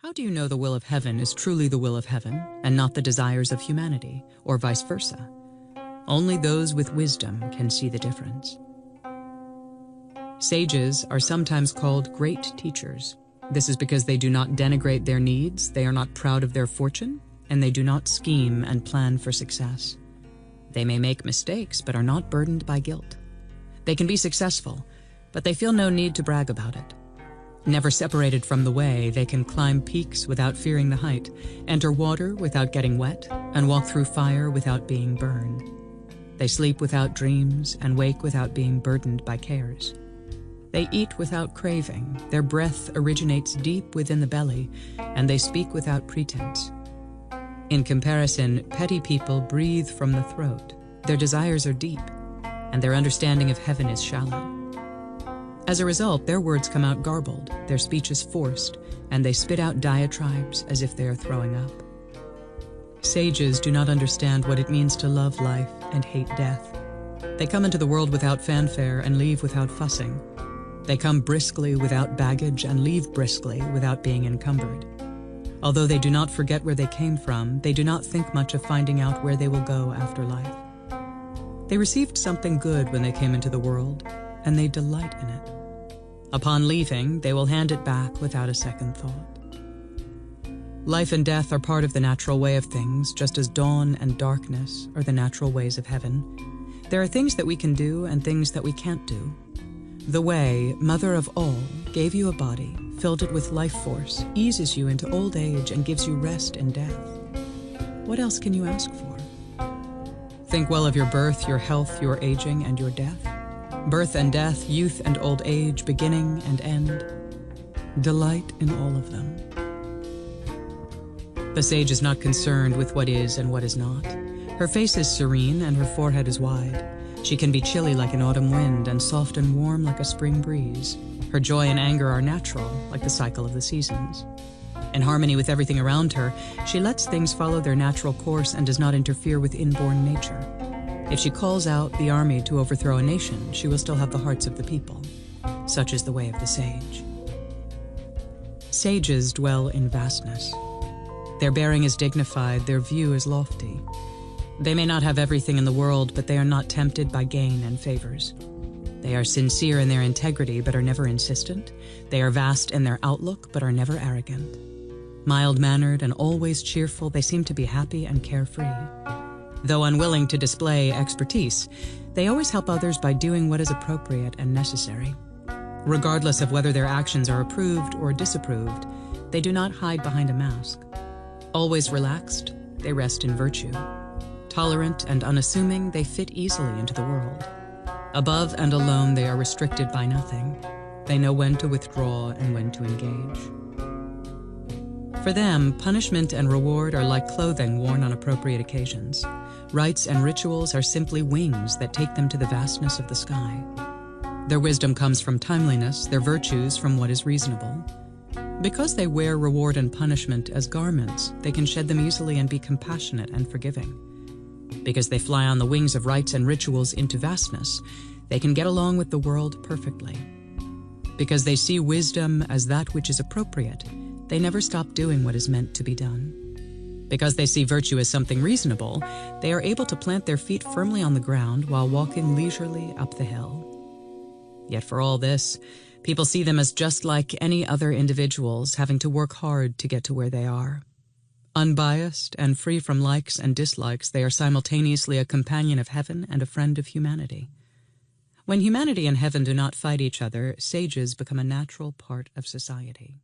How do you know the will of heaven is truly the will of heaven and not the desires of humanity, or vice versa? Only those with wisdom can see the difference. Sages are sometimes called great teachers. This is because they do not denigrate their needs, they are not proud of their fortune, and they do not scheme and plan for success. They may make mistakes, but are not burdened by guilt. They can be successful, but they feel no need to brag about it. Never separated from the way, they can climb peaks without fearing the height, enter water without getting wet, and walk through fire without being burned. They sleep without dreams and wake without being burdened by cares. They eat without craving, their breath originates deep within the belly, and they speak without pretense. In comparison, petty people breathe from the throat, their desires are deep, and their understanding of heaven is shallow. As a result, their words come out garbled, their speech is forced, and they spit out diatribes as if they are throwing up. Sages do not understand what it means to love life and hate death. They come into the world without fanfare and leave without fussing. They come briskly without baggage and leave briskly without being encumbered. Although they do not forget where they came from, they do not think much of finding out where they will go after life. They received something good when they came into the world, and they delight in it. Upon leaving, they will hand it back without a second thought. Life and death are part of the natural way of things, just as dawn and darkness are the natural ways of heaven. There are things that we can do and things that we can't do. The way, mother of all, gave you a body, filled it with life force, eases you into old age and gives you rest in death. What else can you ask for? Think well of your birth, your health, your aging, and your death. Birth and death, youth and old age, beginning and end. Delight in all of them. The sage is not concerned with what is and what is not. Her face is serene and her forehead is wide. She can be chilly like an autumn wind and soft and warm like a spring breeze. Her joy and anger are natural, like the cycle of the seasons. In harmony with everything around her, she lets things follow their natural course and does not interfere with inborn nature. If she calls out the army to overthrow a nation, she will still have the hearts of the people. Such is the way of the sage. Sages dwell in vastness. Their bearing is dignified, their view is lofty. They may not have everything in the world, but they are not tempted by gain and favors. They are sincere in their integrity, but are never insistent. They are vast in their outlook, but are never arrogant. Mild-mannered and always cheerful, they seem to be happy and carefree. Though unwilling to display expertise, they always help others by doing what is appropriate and necessary. Regardless of whether their actions are approved or disapproved, they do not hide behind a mask. Always relaxed, they rest in virtue. Tolerant and unassuming, they fit easily into the world. Above and alone, they are restricted by nothing. They know when to withdraw and when to engage. For them, punishment and reward are like clothing worn on appropriate occasions. Rites and rituals are simply wings that take them to the vastness of the sky. Their wisdom comes from timeliness, their virtues from what is reasonable. Because they wear reward and punishment as garments, they can shed them easily and be compassionate and forgiving. Because they fly on the wings of rites and rituals into vastness, they can get along with the world perfectly. Because they see wisdom as that which is appropriate, they never stop doing what is meant to be done. Because they see virtue as something reasonable, they are able to plant their feet firmly on the ground while walking leisurely up the hill. Yet for all this, people see them as just like any other individuals, having to work hard to get to where they are. Unbiased and free from likes and dislikes, they are simultaneously a companion of heaven and a friend of humanity. When humanity and heaven do not fight each other, sages become a natural part of society.